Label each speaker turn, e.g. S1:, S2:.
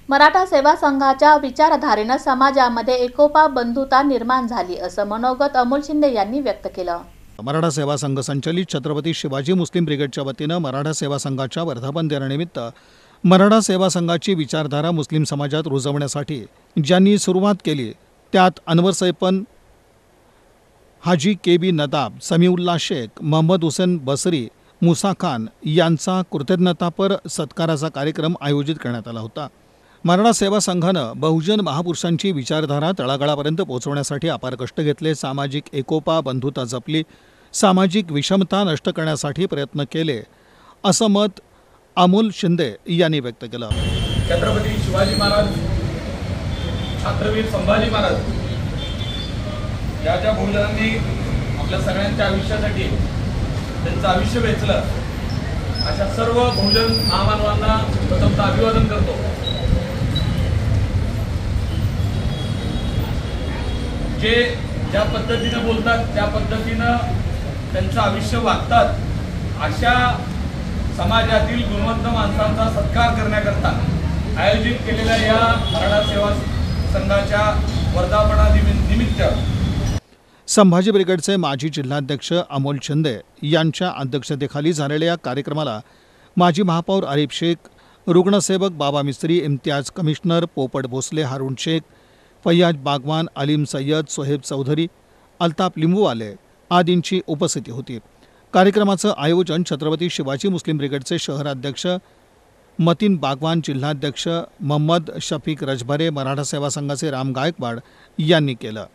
S1: मराठा सेवा संघाच्या विचारधारेने समाजामध्ये एकोपा बंधुता निर्माण झाली असं मनोगत अमोल शिंदे यांनी व्यक्त केलं।
S2: मराठा सेवा संघ संचलित छत्रपती शिवाजी मुस्लिम ब्रिगेडच्या वतीनं मराठा सेवा संघाच्या वर्धापन दिनानिमित्त मराठा सेवा संघाची विचारधारा मुस्लिम समाजात रुजवण्यासाठी ज्यांनी सुरुवात केली त्यात अनवर सैपन, हाजी के.बी. नदाब, समीउल्ला शेख, मोहम्मद हुसेन बसरी, मुसा खान यांचा कृतज्ञतापर सत्काराचा कार्यक्रम आयोजित करण्यात आला होता। मराठा सेवा संघानं बहुजन महापुरुषांची विचारधारा तळागाळापर्यंत पोहोचवण्यासाठी अपार कष्ट घेतले, सामाजिक एकोपा बंधुता जपली, सामाजिक विषमता नष्ट करण्यासाठी प्रयत्न केले असं मत अमोल शिंदे यांनी व्यक्त केलं।
S3: छत्रपती शिवाजी महाराज, छत्रवीर संभाजी महाराज ज्या बहुजनांनी आपल्या सगळ्यांच्या आयुष्यासाठी त्यांचं आयुष्य वेचलं, अशा सर्व बहुजन महामानवांना प्रथमतः अभिवादन करतो। जे ज्या पद्धतीने बोलतात त्या पद्धतीनं त्यांचं आयुष्य वागतात, अशा समाजातील गुणवंत माणसांचा सत्कार करण्याकरता आयोजित केलेल्या या मराठा सेवा संघाच्या वर्धापनानिमित्त
S2: संभाजी ब्रिगेडचे माजी जिल्हाध्यक्ष अमोल शिंदे यांच्या अध्यक्षतेखाली झालेल्या या कार्यक्रमाला माजी महापौर आरिफ शेख, रुग्णसेवक बाबा मिस्त्री, इम्तियाज कमिशनर पोपट भोसले, हारून शेख, फैयाज बागवान, अलीम सय्यद, सोहेब चौधरी, अल्ताफ लिंबूवाले आदींची उपस्थिती होती। कार्यक्रमाचं आयोजन छत्रपती शिवाजी मुस्लिम ब्रिगेडचे शहराध्यक्ष मतीन बागवान, जिल्हाध्यक्ष मोहम्मद शफीक रजभरे, मराठा सेवा संघाचे राम गायकवाड यांनी केलं।